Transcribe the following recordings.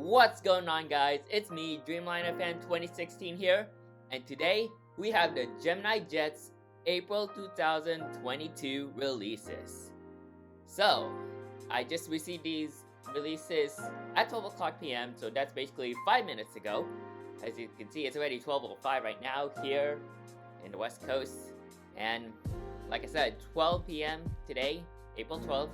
What's going on, guys? It's me, Dreamliner Fan 2016 here, and today we have the GeminiJets April 2022 releases. So, I just received these releases at 12 o'clock p.m., so that's basically 5 minutes ago. As you can see, it's already 12:05 right now here in the West Coast, and like I said, 12 p.m. today, April 12th,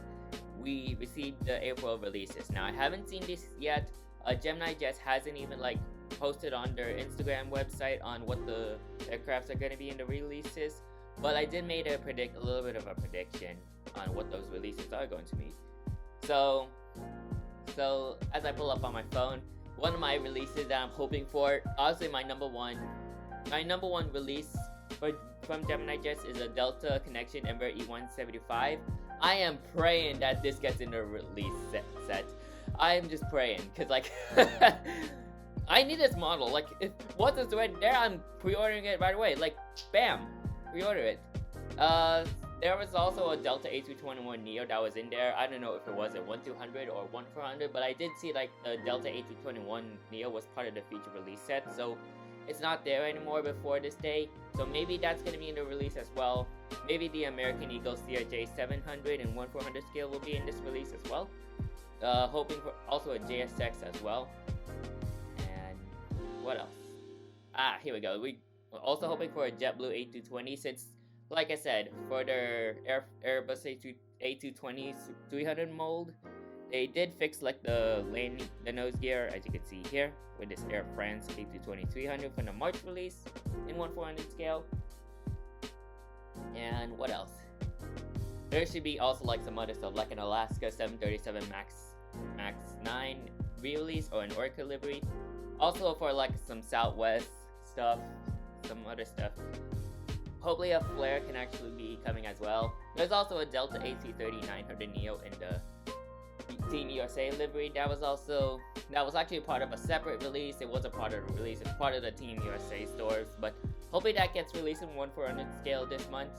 we received the April releases. Now, I haven't seen this yet. GeminiJets hasn't even posted on their Instagram website on what the aircrafts are going to be in the releases, but I did make a little bit of a prediction on what those releases are going to be. So as I pull up on my phone, one of my releases that I'm hoping for, honestly, my number one release from GeminiJets is a Delta Connection Embraer E175. I am praying that this gets in the release set. I am just praying, because I need this model. Once it's right there, I'm pre-ordering it right away. Bam, pre-order it. There was also a Delta A321neo that was in there. I don't know if it was a 1200 or 1400, but I did see the Delta A321neo was part of the feature release set, so it's not there anymore before this day. So maybe that's going to be in the release as well. Maybe the American Eagle CRJ 700 and 1400 scale will be in this release as well. Hoping for also a JSX as well. And what else? Here we go. We also hoping for a JetBlue A220, since, like I said, for their Airbus A220 300 mold, they did fix the nose gear, as you can see here, with this Air France A220 300 from the March release in 1400 scale. And what else? There should be also some other stuff, like an Alaska 737 Max 9 re-release or an Orca livery. Also for some Southwest stuff, some other stuff. Hopefully a flare can actually be coming as well. There's also a Delta AC-30-900neo in the Team USA livery. That was actually part of a separate release. It wasn't part of the release. It's part of the Team USA stores, but hopefully that gets released in 1400 scale this month.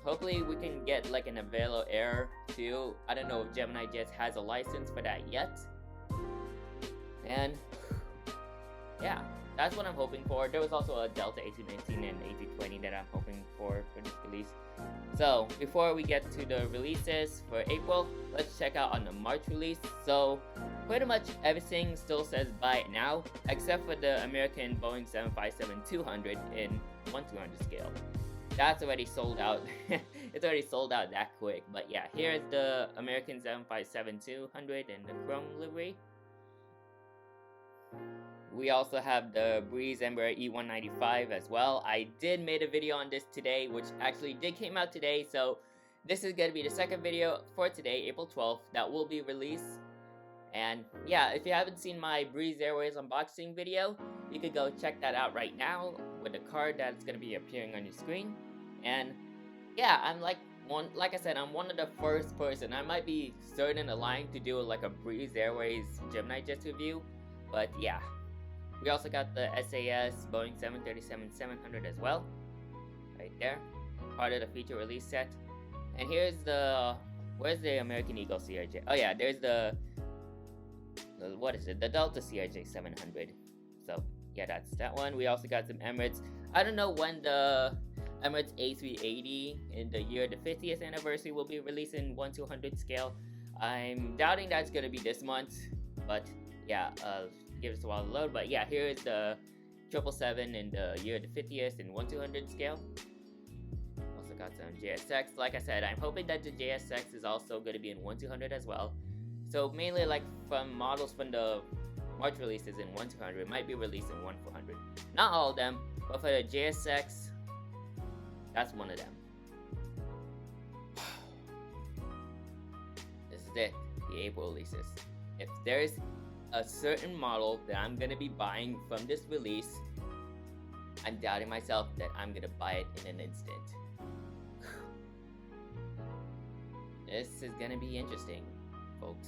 Hopefully we can get an Avelo Air too. I don't know if GeminiJets has a license for that yet. And yeah, that's what I'm hoping for. There was also a Delta A219 and A220 that I'm hoping for this release. So before we get to the releases for April, let's check out on the March release. So pretty much everything still says buy it now, except for the American Boeing 757-200 in 1200 scale. That's already sold out. It's already sold out that quick. But yeah, here's the American 757-200 in the chrome livery. We also have the Breeze Embraer E195 as well. I did make a video on this today, which actually did came out today. So this is going to be the second video for today, April 12th, that will be released. And yeah, if you haven't seen my Breeze Airways unboxing video, you could go check that out right now with the card that's going to be appearing on your screen. And yeah, I'm like I said, I'm one of the first person. I might be third in the line to do a Breeze Airways GeminiJets review, but yeah. We also got the SAS Boeing 737-700 as well, right there, part of the feature release set. And where's the American Eagle CRJ? Oh yeah, there's the Delta CRJ 700. So yeah, that's that one. We also got some Emirates. I don't know when the Emirates A380 in the year the 50th anniversary will be released in 1200 scale. I'm doubting that's gonna be this month, but yeah, give us a while to load. But yeah, here is the 777 in the year the 50th in 1200 scale. Also got some JSX. Like I said, I'm hoping that the JSX is also going to be in 1200 as well. So mainly from models from the March releases in 1200 might be released in 1400. Not all of them, but for the JSX, that's one of them. This is it, the April releases. If there's a certain model that I'm gonna be buying from this release, I'm doubting myself that I'm gonna buy it in an instant. This is gonna be interesting, folks.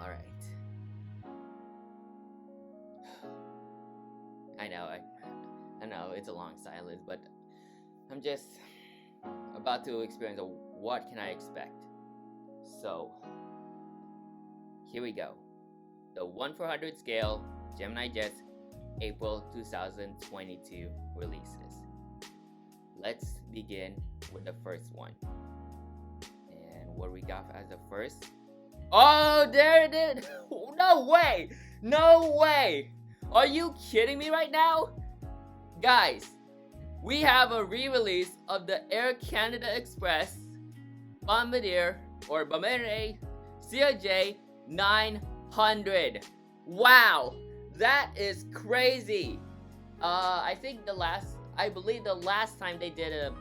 Alright. I know it's a long silence, but I'm just about to experience what can I expect. So here we go. the 1/400 scale GeminiJets April 2022 releases. Let's begin with the first one. And what we got as the first? Oh, there it is! No way! No way! Are you kidding me right now? Guys, we have a re-release of the Air Canada Express Bombardier CRJ 900. Wow, that is crazy. I believe the last time they did a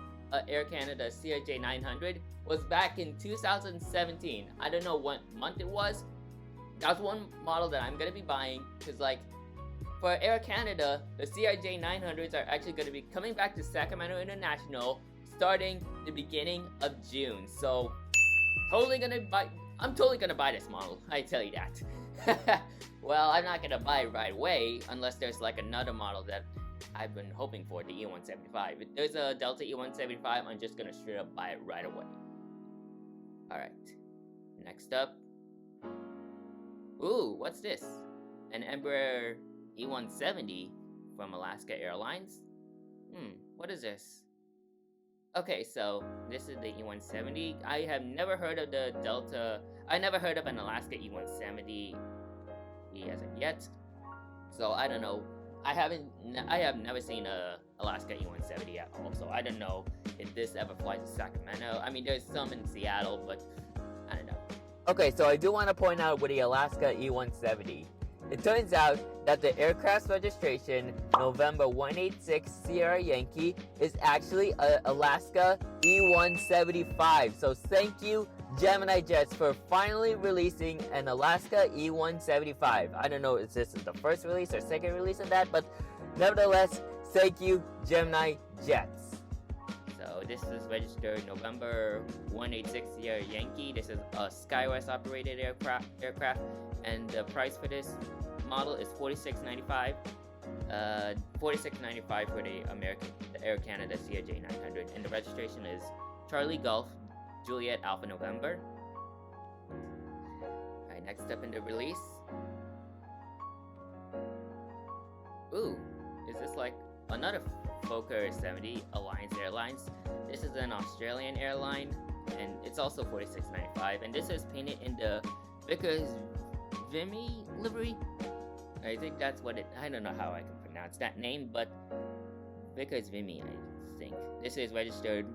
Air Canada CRJ 900 was back in 2017. I don't know what month it was. That's one model that I'm gonna be buying, because like for Air Canada, the CRJ 900s are actually gonna be coming back to Sacramento International starting the beginning of June. So I'm totally gonna buy this model, I tell you that. Well, I'm not gonna buy it right away unless there's like another model that I've been hoping for, the E175. If there's a Delta E175, I'm just gonna straight up buy it right away. Alright, next up. Ooh, what's this? An Embraer E170 from Alaska Airlines? What is this? Okay, so this is the E170. I have never heard of the Delta. I never heard of an Alaska E170 as of yet. So I don't know. I have never seen a Alaska E170 at all. So I don't know if this ever flies to Sacramento. I mean, there's some in Seattle, but I don't know. Okay, so I do want to point out with the Alaska E170. It turns out that the aircraft's registration, November 186 Sierra Yankee, is actually a Alaska E175. So thank you, GeminiJets, for finally releasing an Alaska E175. I don't know if this is the first release or second release of that, but nevertheless, thank you, GeminiJets. So this is registered November 186 Sierra Yankee. This is a SkyWest operated aircraft, and the price for this model is $46.95. $46.95 for the Air Canada CRJ 900, and the registration is Charlie Golf Juliet Alpha November. Alright, next up in the release. Ooh, is this like another Fokker 70 Alliance Airlines? This is an Australian airline, and it's also $46.95, and this is painted in the Vickers Vimy livery. I think that's what it. I don't know how I can pronounce that name, but Vickers Vimy, I think. This is registered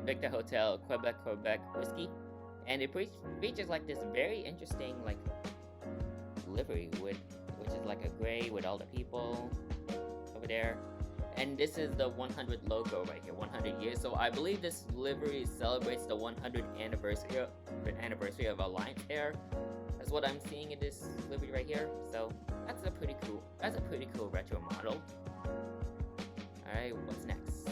Victor Hotel Quebec Whiskey, and it features like this very interesting like livery which is like a gray with all the people over there. And this is the 100 logo right here, 100 years. So I believe this livery celebrates the 100th anniversary of Alliance Air. That's what I'm seeing in this livery right here. So that's a pretty cool retro model. Alright, what's next?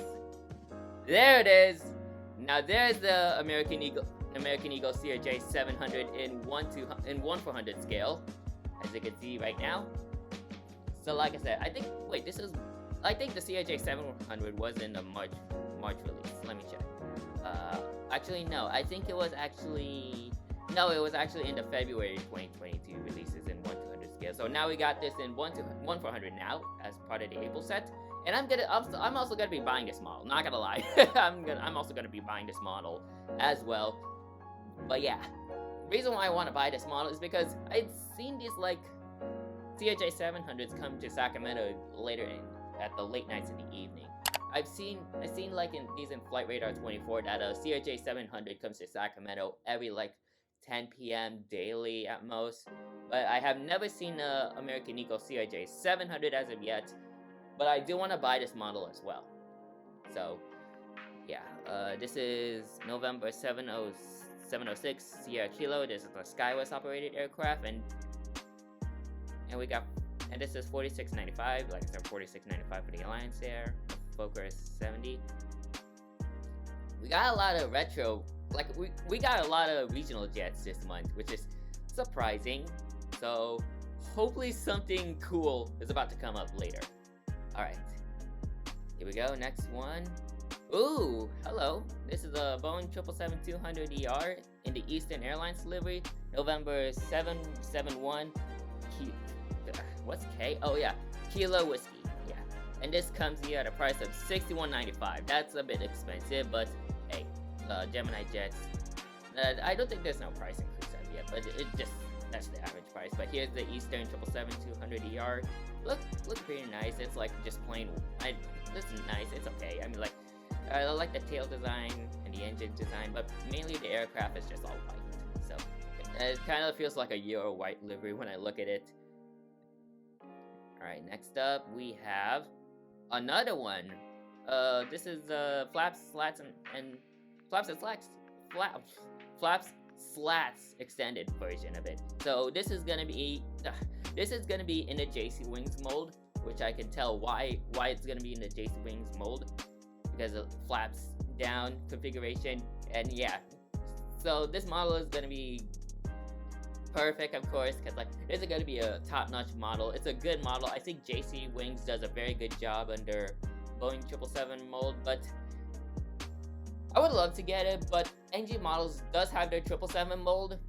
There it is! Now there's the American Eagle CRJ 700 in 1/400 scale, as you can see right now. So like I said, I think the CRJ 700 was in the March release. Let me check. Actually no, it was actually in the February 2022 releases in 1/200 scale. So now we got this in 1/400 now as part of the April set. And I'm also gonna be buying this model. Not gonna lie, I'm also gonna be buying this model as well. But yeah, the reason why I want to buy this model is because I'd seen these like CRJ 700s come to Sacramento at the late nights in the evening. I've seen like in Flight Radar 24 that a CRJ 700 comes to Sacramento every like 10 p.m. daily at most. But I have never seen a American Eagle CRJ 700 as of yet. But I do want to buy this model as well. So, yeah. This is November 706 Sierra Kilo. This is a SkyWest operated aircraft, and this is $46.95. Like I said, $46.95 for the Alliance Air. Fokker 70. We got a lot of retro. Like we got a lot of regional jets this month, which is surprising. So hopefully something cool is about to come up later. Alright, here we go, next one. Ooh, hello. This is a Boeing 777-200ER in the Eastern Airlines livery, November 771 what's K? Oh yeah, Kilo Whiskey. Yeah, and this comes here at a price of $61.95. That's a bit expensive, but hey, GeminiJets. I don't think there's no price increase as yet, but it just that's the average price. But here's the Eastern 777 200ER. Look pretty nice. It's like just plain. This is nice. It's okay. I mean, like I like the tail design and the engine design, but mainly the aircraft is just all white. So it kind of feels like a Euro white livery when I look at it. All right, next up we have another one. This is flaps, slats, and slats extended version of it. So this is gonna be in the JC Wings mold, which I can tell why it's gonna be in the JC Wings mold, because of flaps down configuration. And yeah, so this model is gonna be perfect, of course, because like this is gonna be a top-notch model. It's a good model. I think JC Wings does a very good job under Boeing 777 mold, but I would love to get it. But NG Models does have their 777 mold,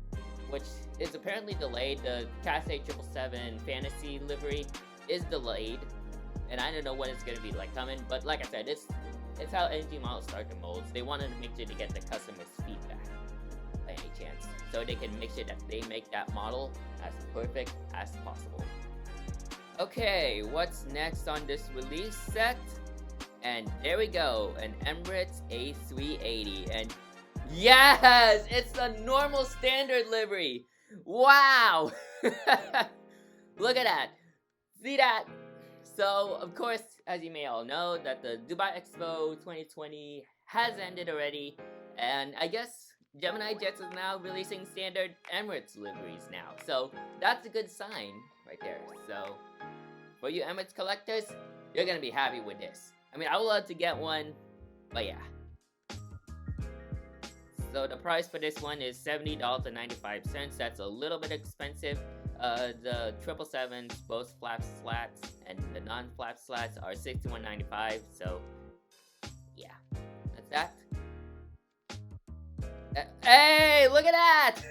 which is apparently delayed. The Cathay 777 Fantasy livery is delayed, and I don't know when it's gonna be like coming. But like I said, it's how NG Models start the molds. They wanted to make sure to get the customer's feedback by any chance, so they can make sure that they make that model as perfect as possible. Okay, what's next on this release set? And there we go, an Emirates A380, and yes, it's the normal standard livery. Wow. Look at that. See that? So, of course, as you may all know, that the Dubai Expo 2020 has ended already, and I guess GeminiJets is now releasing standard Emirates liveries now. So, that's a good sign right there. So, for you Emirates collectors, you're gonna be happy with this. I mean, I would love to get one, but yeah. So the price for this one is $70.95. That's a little bit expensive. The 777s, both flap slats and the non-flap slats, are $61.95. So yeah, that's that. Hey, look at that!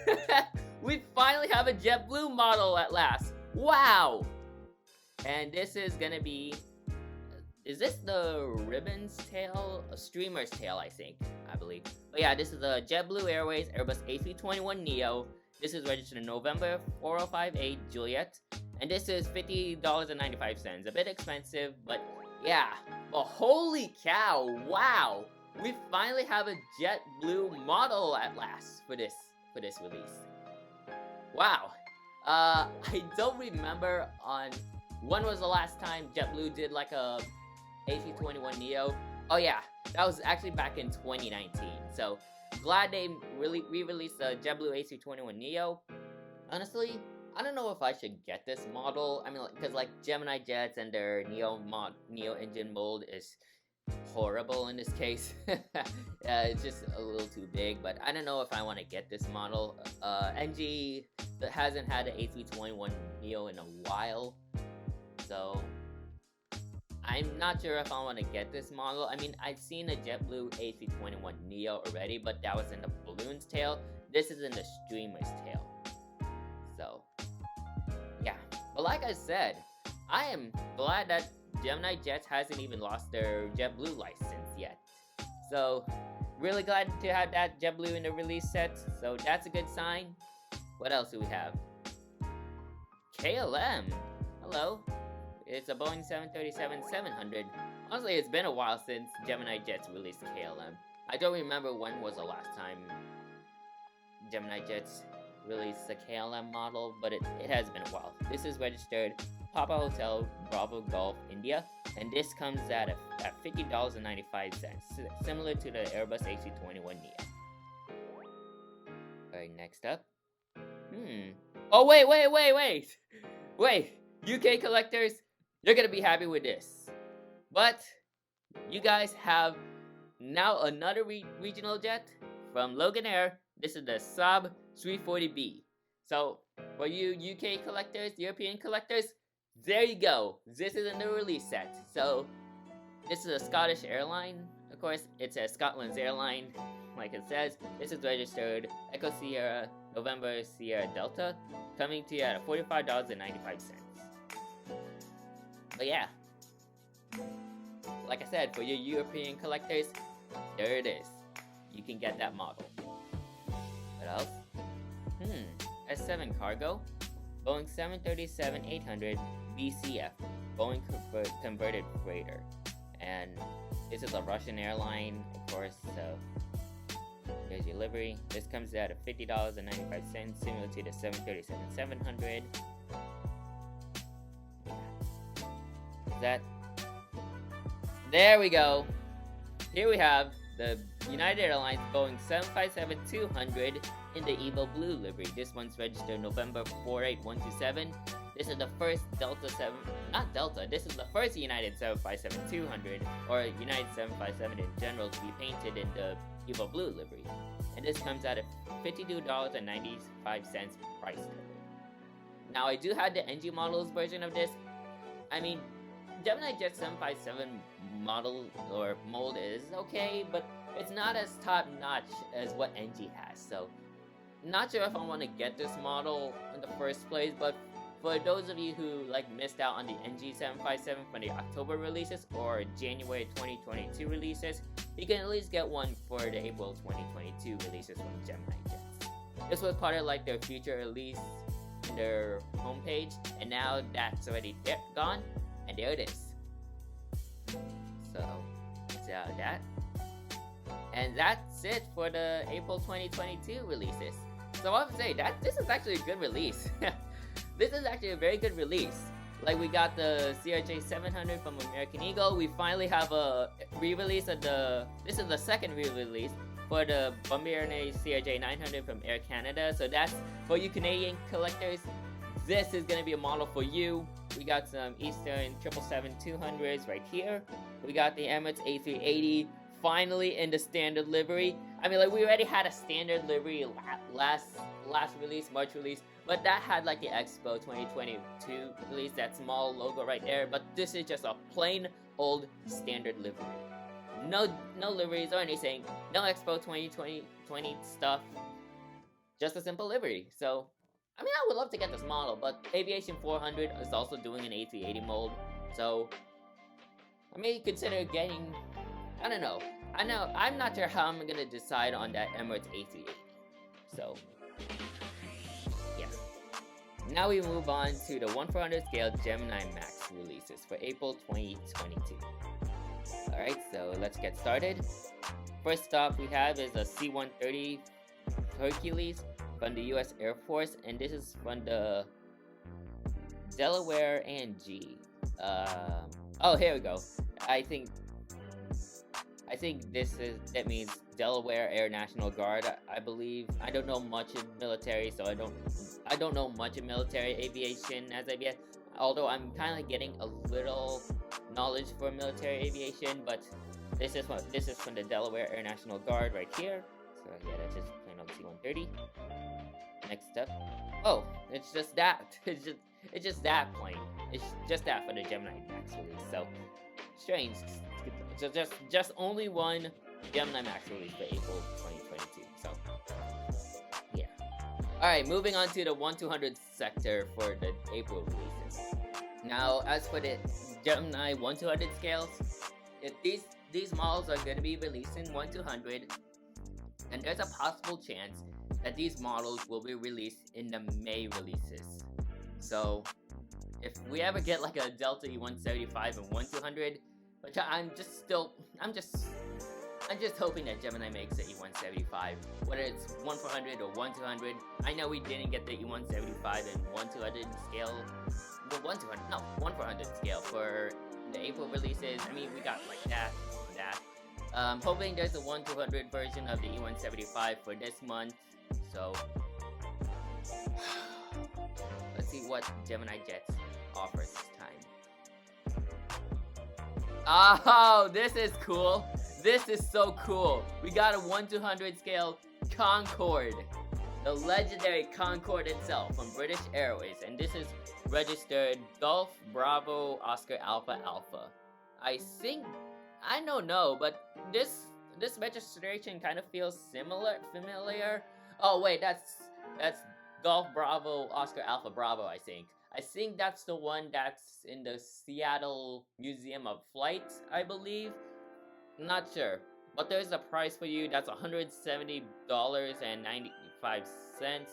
We finally have a JetBlue model at last. Wow! And this is gonna be. Is this the ribbon's tail? A streamer's tail, I believe. But yeah, this is the JetBlue Airways Airbus A321neo. This is registered in November 4058 Juliet. And this is $50.95. A bit expensive, but yeah. But holy cow, wow! We finally have a JetBlue model at last for this release. Wow. I don't remember on when was the last time JetBlue did like a A321neo. Oh yeah, that was actually back in 2019. So glad they really re-released the JetBlue A321neo. Honestly, I don't know if I should get this model. I mean, because like GeminiJets and their Neo engine mold is horrible in this case. It's just a little too big, but I don't know if I want to get this model. NG that hasn't had an A321neo in a while, so I'm not sure if I want to get this model. I mean, I've seen a JetBlue A321neo already, but that was in the balloon's tail. This is in the streamer's tail. So yeah, but like I said, I am glad that GeminiJets hasn't even lost their JetBlue license yet. So really glad to have that JetBlue in the release set. So that's a good sign. What else do we have? KLM. Hello. It's a Boeing 737-700. Honestly, it's been a while since GeminiJets released KLM. I don't remember when was the last time GeminiJets released a KLM model, but it has been a while. This is registered Papa Hotel Bravo Golf India, and this comes at $50.95, similar to the Airbus A321neo. Alright, next up. Oh wait! UK collectors, you're gonna be happy with this. But you guys have now another regional jet from Logan Air. This is the Saab 340B. So for you UK collectors, European collectors, there you go. This is a new release set. So this is a Scottish airline. Of course, it's a Scotland's airline, like it says. This is registered Echo Sierra November Sierra Delta, coming to you at $45.95. But yeah, like I said, for your European collectors, there it is. You can get that model. What else? S7 cargo, Boeing 737-800 BCF, Boeing converted freighter, and this is a Russian airline, of course. So here's your livery. This comes out at $50.95, similar to the 737-700. That. There we go. Here we have the United Airlines Boeing 757-200 in the Evo Blue livery. This one's registered November 48127. This is the first this is the first United 757-200, or United 757 in general, to be painted in the Evo Blue livery. And this comes out at $52.95 price. Now, I do have the NG models version of this. I mean, GeminiJets 757 model or mold is okay, but it's not as top notch as what NG has. So, not sure if I want to get this model in the first place, but for those of you who missed out on the NG 757 from the October releases or January 2022 releases, you can at least get one for the April 2022 releases from GeminiJets. This was part of their future release in their homepage, and now that's already gone. And there it is. So, that's that. And that's it for the April 2022 releases. So I would say that this is actually a good release. This is actually a very good release. We got the CRJ 700 from American Eagle. We finally have a re-release of this is the second re-release for the Bombardier CRJ 900 from Air Canada. So that's for you Canadian collectors. This is going to be a model for you. We got some Eastern 777-200s right here. We got the Emirates A380 finally in the standard livery. I mean, we already had a standard livery last release, March release, but that had the Expo 2022 release, that small logo right there. But this is just a plain old standard livery. No liveries or anything. No Expo 2020 stuff. Just a simple livery. So, I mean, I would love to get this model, but Aviation 400 is also doing an A380 mold, so I may consider getting, I don't know. I'm not sure how I'm gonna decide on that Emirates A380. So, yeah. Now we move on to the 1/400 scale Gemini Max releases for April 2022. Alright, so let's get started. First stop we have is a C-130 Hercules from the US Air Force, and this is from the Delaware ANG. Oh, here we go. I think that means Delaware Air National Guard, I believe. I don't know much in military, so I don't know much in military aviation as of yet. Although I'm kind of getting a little knowledge for military aviation, but this is from the Delaware Air National Guard right here. So yeah, that's just plain old C-130. Next up, oh, it's just that. It's just that plane. It's just that for the Gemini Max release. So strange. So just only one Gemini Max release for April 2022. So yeah. All right, moving on to the 1/200 sector for the April releases. Now, as for the Gemini 1/200 scales, these models are going to be released in 1/200, and there's a possible chance that these models will be released in the May releases. So, if we ever get a Delta E175 and 1/200, which I'm just hoping that Gemini makes the E175, whether it's 1/400 or 1/200. I know we didn't get the E175 and 1/200 scale, the 1/400 scale for the April releases. I mean, we got that. Hoping there's a 1/200 version of the E175 for this month. So, let's see what GeminiJets offers this time. Oh, this is cool. This is so cool. We got a 1/200 scale Concorde. The legendary Concorde itself from British Airways. And this is registered Golf Bravo Oscar Alpha Alpha. I don't know, but this registration kind of feels familiar. Oh wait, That's Golf Bravo Oscar Alpha Bravo, I think. I think that's the one that's in the Seattle Museum of Flight, I believe. Not sure. But there's a price for you. That's $170.95.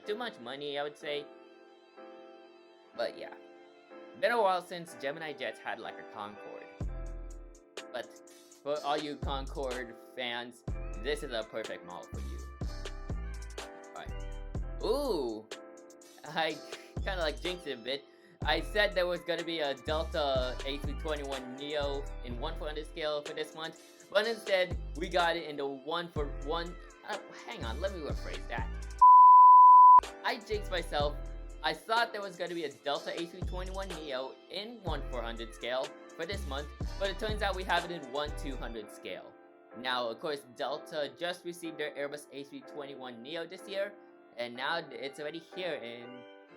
Too much money, I would say. But yeah. Been a while since GeminiJets had like a Concorde. But for all you Concorde fans, this is a perfect model for you. Alright. Ooh! I kinda like jinxed it a bit. I said there was gonna be a Delta A321neo in 1/400 scale for this month, but instead we got it in the 1/1. Hang on, let me rephrase that. I jinxed myself. I thought there was gonna be a Delta A321neo in 1/400 scale for this month, but it turns out we have it in 1/200 scale. Now, of course, Delta just received their Airbus A321neo this year, and now it's already here in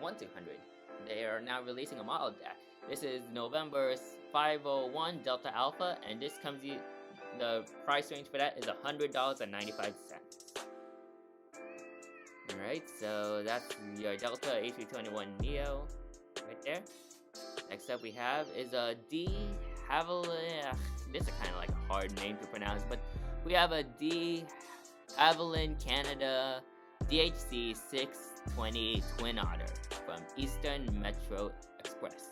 1/200. They are now releasing a model of that. This is November 501 Delta Alpha, and this comes the price range for that is $100.95. Alright, so that's your Delta A321neo right there. Next up we have is a de Havilland. This is kind of like a hard name to pronounce, but we have a de Havilland Canada DHC 620 Twin Otter from Eastern Metro Express.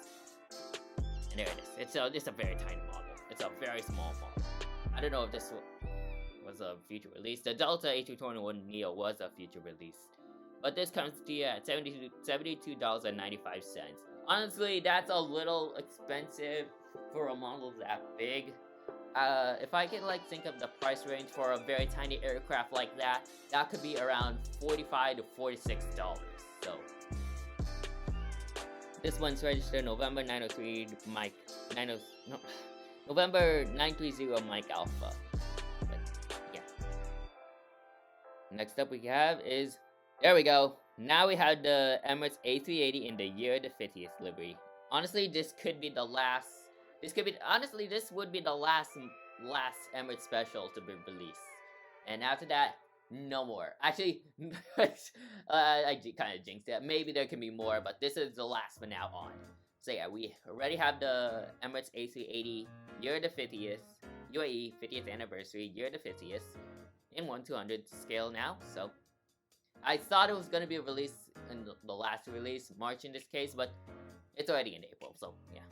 And there it is. It's a very tiny model. It's a very small model. I don't know if this was a future release. The Delta A321neo was a future release. But this comes to you at $72.95. Honestly, that's a little expensive for a model that big. If I could like think of the price range for a very tiny aircraft like that, that could be around $45 to $46. So this one's registered November 903 Mike November 930 Mike Alpha. But yeah. Next up we have is, there we go. Now we have the Emirates A380 in the year of the 50th livery. Honestly, this would be the last Emirates special to be released. And after that, no more. Actually, I kind of jinxed it. Maybe there can be more, but this is the last from now on. So yeah, we already have the Emirates A380 year of the 50th, UAE 50th anniversary, year of the 50th, in 1/200 scale now. So I thought it was going to be released in the last release, March in this case, but it's already in April, so yeah.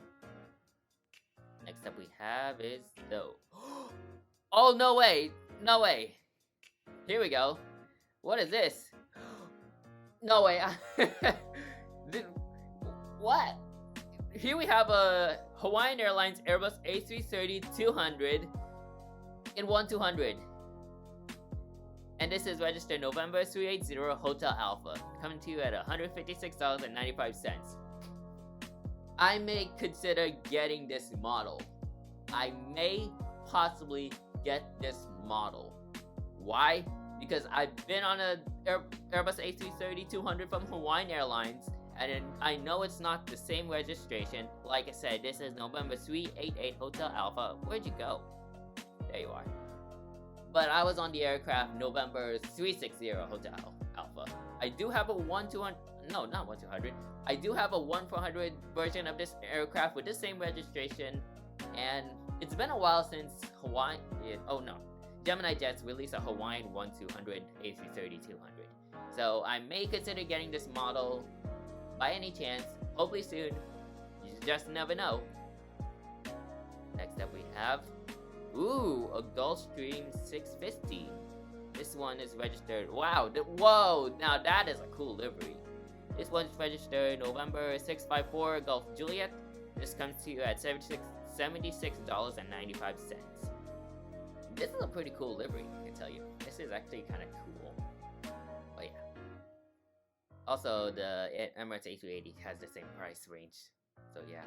Next up we have is the... Oh, no way! No way! Here we go. What is this? No way. What? Here we have a Hawaiian Airlines Airbus A330-200 in 1/200. And this is registered November 380 Hotel Alpha, coming to you at $156.95. I may consider getting this model. I may possibly get this model. Why? Because I've been on a Airbus A330-200 from Hawaiian Airlines, and I know it's not the same registration. Like I said, this is November 388 Hotel Alpha. Where'd you go? There you are. But I was on the aircraft November 360 Hotel Alpha. I do have a 1/200, no, not 1/200. I do have a 1/400 version of this aircraft with the same registration, and it's been a while since GeminiJets released a Hawaiian 1/200 A330-200. So I may consider getting this model by any chance, hopefully soon. You just never know. Next up we have, a Gulfstream 650. This one is registered, wow, whoa, now that is a cool livery. This one's registered November 654 Gulf Juliet. This comes to you at $76.95. This is a pretty cool livery, I can tell you. This is actually kind of cool. But yeah. Also, the Emirates A380 has the same price range. So yeah.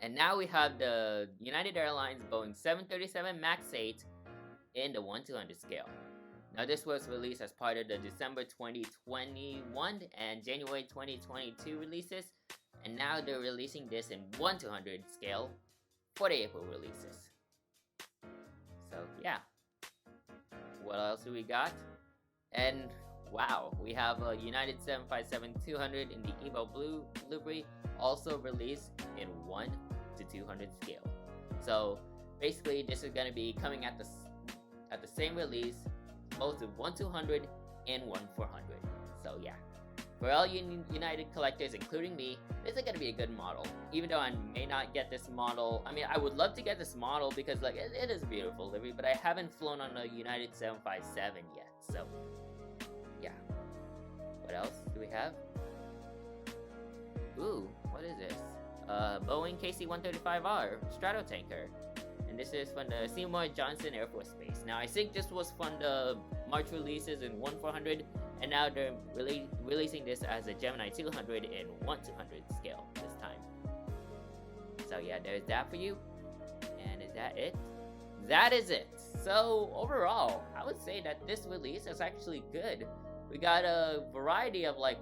And now we have the United Airlines Boeing 737 MAX 8 in the 1/200 scale. Now this was released as part of the December 2021 and January 2022 releases, and now they're releasing this in 1/200 scale for the April releases. So yeah. What else do we got? And wow, we have a United 757-200 in the Evo Blue livery, also released in 1 to 200 scale. So basically, this is gonna be coming at the same release, both with 1/200 and 1/400. So yeah, for all you United collectors, including me, this is gonna be a good model. Even though I may not get this model, I mean, I would love to get this model because like it is a beautiful livery, but I haven't flown on a United 757 yet. So yeah, what else do we have? Ooh, what is this? Boeing KC-135R Stratotanker. And this is from the Seymour Johnson Air Force Base. Now, I think this was from the March releases in 1/400, and now they're releasing this as a Gemini 200 in 1/200 scale this time. So yeah, there's that for you. And is that it? That is it. So overall, I would say that this release is actually good. We got a variety of like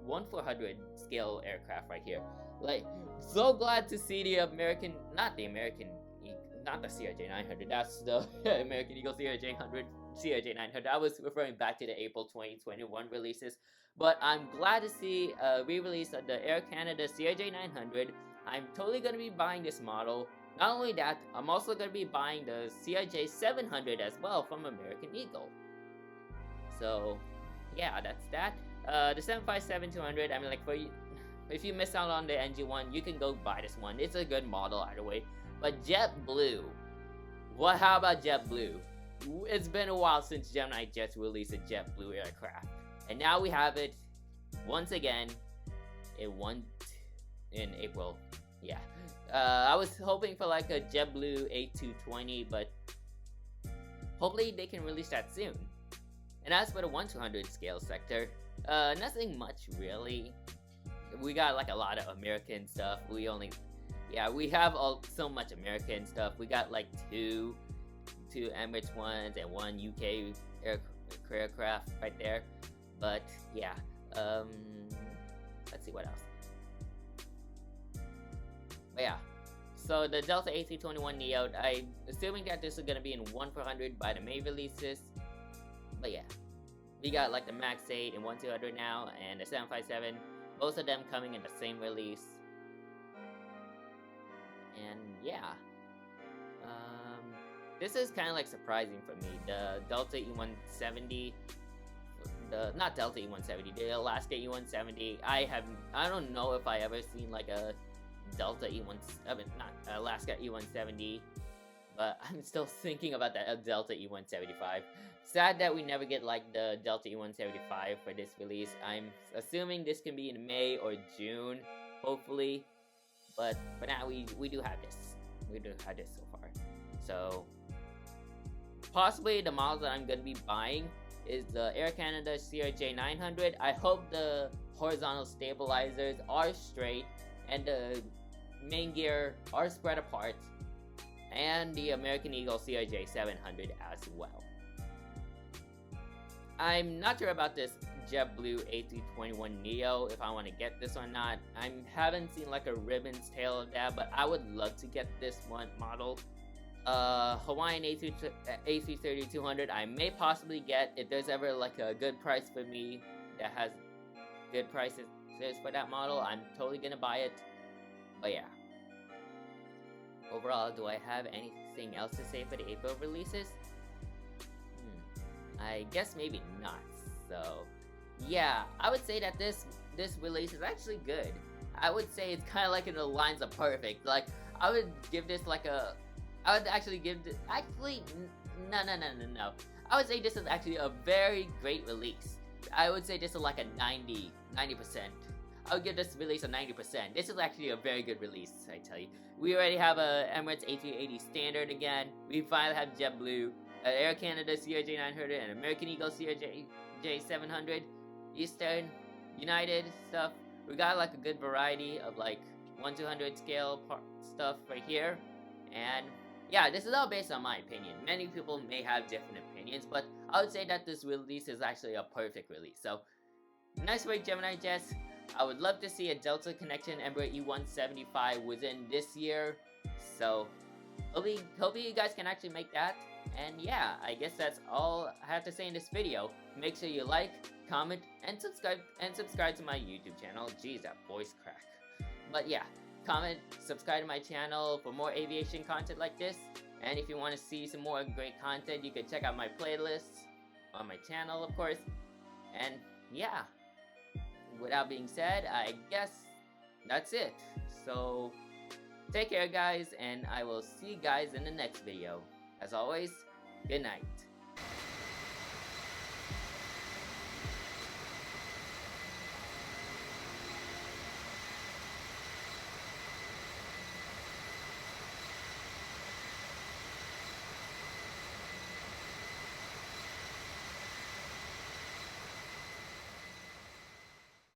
1/400 scale aircraft right here. Like, so glad to see the American, not the CRJ 900, that's the American Eagle CRJ 900. I was referring back to the April 2021 releases, but I'm glad to see a re-release of the Air Canada CRJ 900. I'm totally going to be buying this model. Not only that, I'm also going to be buying the CRJ 700 as well from American Eagle. So yeah, that's that. The 757-200, I mean, like, for you, if you miss out on the NG one, you can go buy this one. It's a good model either way. But JetBlue, how about JetBlue? It's been a while since GeminiJets released a JetBlue aircraft, and now we have it once again in April. Yeah, I was hoping for like a JetBlue A220, but hopefully they can release that soon. And as for the 1/200 scale sector, nothing much really. We got like a lot of American stuff. We have so much American stuff. We got like two Emirates ones and one UK aircraft right there. But yeah, let's see what else. But yeah, so the Delta A321neo, I'm assuming that this is gonna be in 1/400 by the May releases. But yeah, we got like the Max 8 and 1/200 now, and the 757. Both of them coming in the same release. And yeah, this is kind of like surprising for me. The Delta E170, the Alaska E170. I don't know if I ever seen like a Delta Alaska E170, but I'm still thinking about that Delta E175. Sad that we never get like the Delta E175 for this release. I'm assuming this can be in May or June, hopefully. But for now, we do have this. We do have this so far. So possibly the model that I'm gonna be buying is the Air Canada CRJ 900. I hope the horizontal stabilizers are straight and the main gear are spread apart, and the American Eagle CRJ 700 as well. I'm not sure about this JetBlue A321neo, if I want to get this or not. I haven't seen like a ribbon's tail of that, but I would love to get this one model. Hawaiian A330-200, I may possibly get if there's ever like a good price for me that has good prices for that model. I'm totally gonna buy it. But yeah, overall, do I have anything else to say for the April releases? I guess maybe not. So yeah, I would say that this release is actually good. I would say it's kind of like in the lines of perfect. Like, I would give this like a, I would actually give this, no. I would say this is actually a very great release. I would say this is like a 90%. I would give this release a 90%. This is actually a very good release, I tell you. We already have a Emirates A380 standard again. We finally have JetBlue, Air Canada CRJ 900, and American Eagle CRJ 700, Eastern, United stuff. We got like a good variety of like 1/200 scale stuff right here. And yeah, this is all based on my opinion. Many people may have different opinions, but I would say that this release is actually a perfect release. So, nice work, GeminiJets. I would love to see a Delta Connection Embraer E175 within this year. So, hopefully you guys can actually make that. And yeah, I guess that's all I have to say in this video. Make sure you like, comment, and subscribe to my YouTube channel. Jeez, that voice crack. But yeah, comment, subscribe to my channel for more aviation content like this. And if you want to see some more great content, you can check out my playlists on my channel, of course. And yeah, without being said, I guess that's it. So take care, guys, and I will see you guys in the next video. As always, good night.